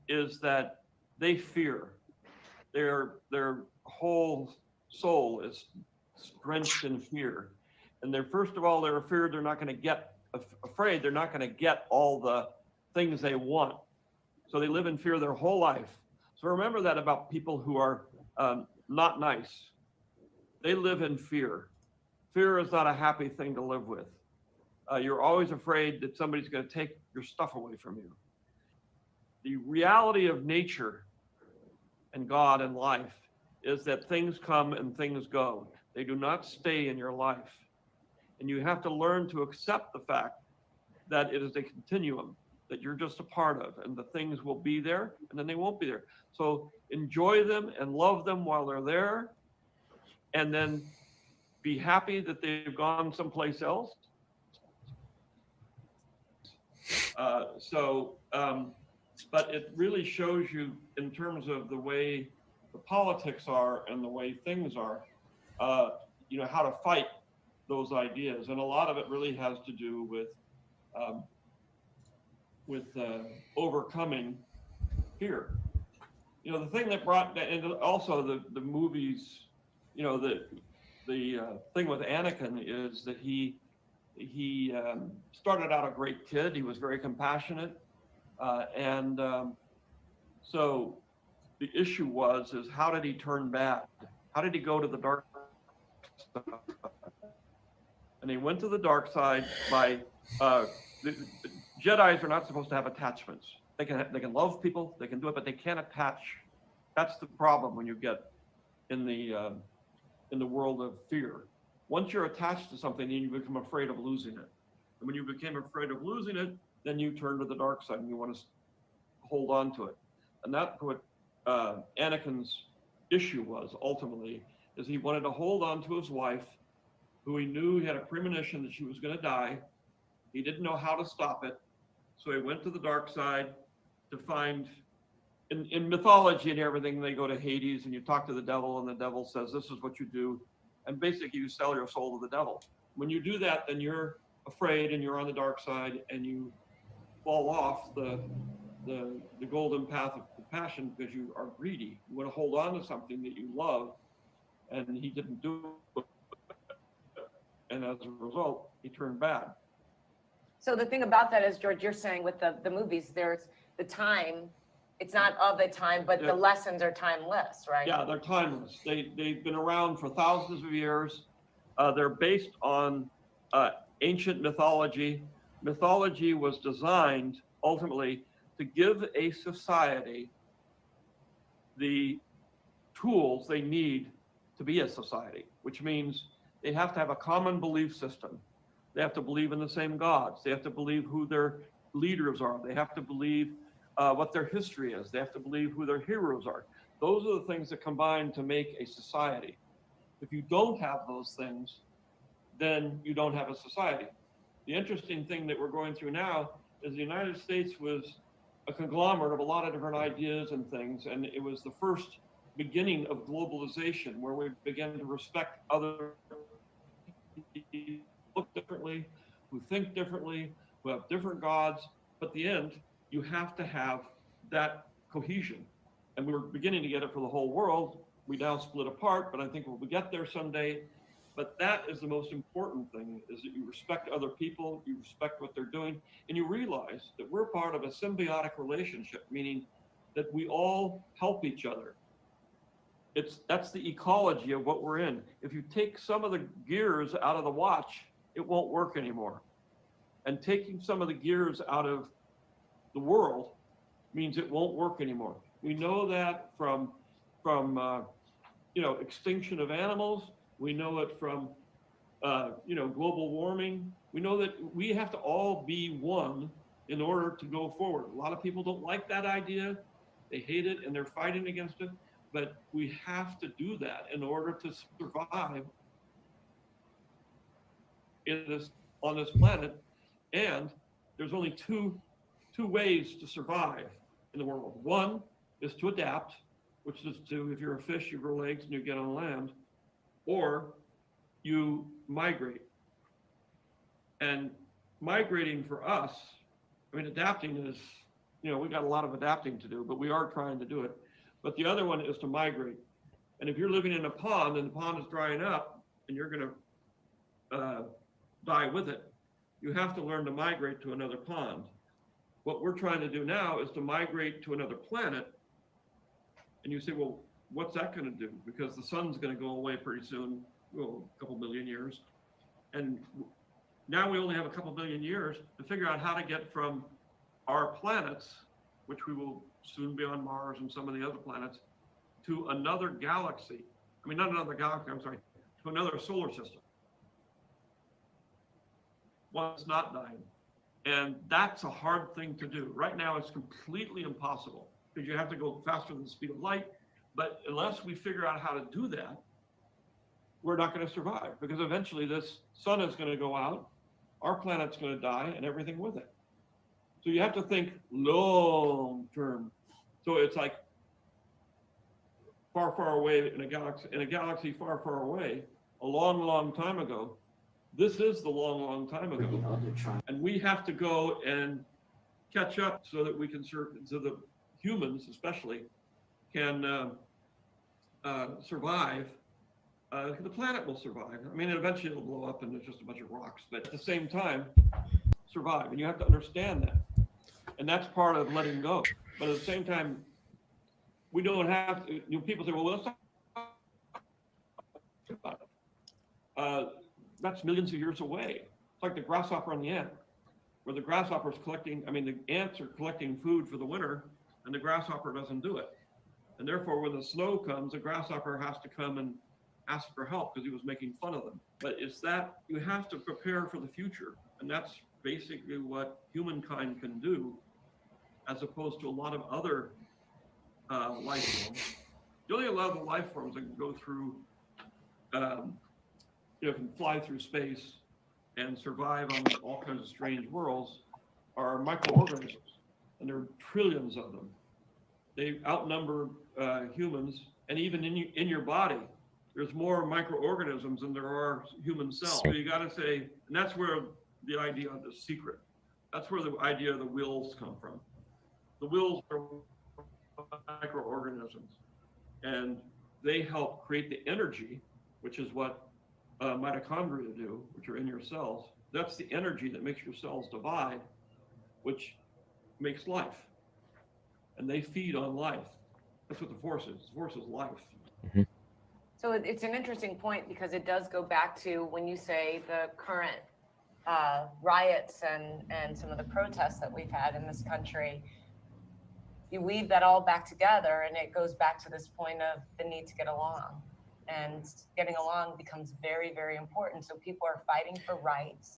is that they fear. Their whole soul is drenched in fear, and they're first of all they're afraid they're not going to get afraid they're not going to get all the things they want. So they live in fear their whole life. So remember that about people who are not nice. They live in fear. Fear is not a happy thing to live with. You're always afraid that somebody's going to take your stuff away from you. The reality of nature and God and life is that things come and things go. They do not stay in your life. And you have to learn to accept the fact that it is a continuum that you're just a part of, and the things will be there and then they won't be there. So enjoy them and love them while they're there, and then be happy that they've gone someplace else. But it really shows you in terms of the way the politics are and the way things are, how to fight those ideas. And a lot of it really has to do um, with overcoming fear. The thing that brought, and also the movies, the thing with Anakin is that he started out a great kid. He was very compassionate, and so the issue is how did he turn bad? How did he go to the dark side? And he went to the dark side by the Jedis are not supposed to have attachments. They can love people, they can do it, but they can't attach. That's the problem when you get in the world of fear. Once you're attached to something, then you become afraid of losing it. And when you became afraid of losing it, then you turn to the dark side and you want to hold on to it. And that's what Anakin's issue was ultimately, is he wanted to hold on to his wife, who he knew he had a premonition that she was going to die. He didn't know how to stop it. So he went to the dark side to find, in mythology and everything, they go to Hades and you talk to the devil and the devil says, this is what you do. And basically you sell your soul to the devil. When you do that, then you're afraid and you're on the dark side and you fall off the golden path of compassion because you are greedy. You want to hold on to something that you love, and he didn't do it. And as a result, he turned bad. So the thing about that is, George, you're saying with the movies, there's the time, it's not of the time, but the lessons are timeless, right? Yeah, they're timeless. They've been around for thousands of years. They're based on ancient mythology. Mythology was designed ultimately to give a society the tools they need to be a society, which means they have to have a common belief system. They have to believe in the same gods. They have to believe who their leaders are. They have to believe what their history is. They have to believe who their heroes are. Those are the things that combine to make a society. If you don't have those things, then you don't have a society. The interesting thing that we're going through now is the United States was a conglomerate of a lot of different ideas and things, and it was the first beginning of globalization where we began to respect other people, look differently, who think differently, who have different gods. But at the end, you have to have that cohesion. And we were beginning to get it for the whole world. We now split apart, but I think we'll get there someday. But that is the most important thing, is that you respect other people, you respect what they're doing, and you realize that we're part of a symbiotic relationship, meaning that we all help each other. That's the ecology of what we're in. If you take some of the gears out of the watch, it won't work anymore. And taking some of the gears out of the world means it won't work anymore. We know that from extinction of animals. We know it from global warming. We know that we have to all be one in order to go forward. A lot of people don't like that idea. They hate it and they're fighting against it. But we have to do that in order to survive on this planet. And there's only two ways to survive in the world. One is to adapt, which is to, if you're a fish, you grow legs and you get on land, or you migrate. And migrating for us, adapting is we got a lot of adapting to do, but we are trying to do it. But the other one is to migrate. And if you're living in a pond and the pond is drying up and you're going to die with it, you have to learn to migrate to another pond. What we're trying to do now is to migrate to another planet. And you say, well, what's that going to do? Because the sun's going to go away pretty soon, well, a couple million years. And now we only have a couple million years to figure out how to get from our planets, which we will soon be on Mars and some of the other planets, to another galaxy. I mean, not another galaxy, I'm sorry, to another solar system. One that's not dying. And that's a hard thing to do. Right now, it's completely impossible because you have to go faster than the speed of light. But unless we figure out how to do that, we're not going to survive, because eventually this sun is going to go out, our planet's going to die, and everything with it. So you have to think long term. So it's like far, far away in a galaxy far, far away, a long, long time ago. This is the long, long time ago. And we have to go and catch up so that we can so the humans especially can survive. The planet will survive. I mean, eventually it'll blow up and there's just a bunch of rocks, but at the same time, survive. And you have to understand that. And that's part of letting go. But at the same time, we don't have to, people say, well, let's talk about it. That's millions of years away. It's like the grasshopper and the ant, where the grasshopper is collecting, the ants are collecting food for the winter, and the grasshopper doesn't do it. And therefore, when the snow comes, the grasshopper has to come and ask for help because he was making fun of them. But it's that you have to prepare for the future. And that's basically what humankind can do, as opposed to a lot of other life forms. You only allow the life forms that can go through, can fly through space and survive on all kinds of strange worlds are microorganisms. And there are trillions of them. They outnumber humans, and even in your body, there's more microorganisms than there are human cells. So you got to say, and that's where the idea of the secret, that's where the idea of the wills come from. The wills are microorganisms, and they help create the energy, which is what mitochondria do, which are in your cells. That's the energy that makes your cells divide, which makes life. And they feed on life. That's what the force is. The force is life. Mm-hmm. So it's an interesting point, because it does go back to when you say the current riots and some of the protests that we've had in this country. You weave that all back together, and it goes back to this point of the need to get along. And getting along becomes very, very important. So people are fighting for rights.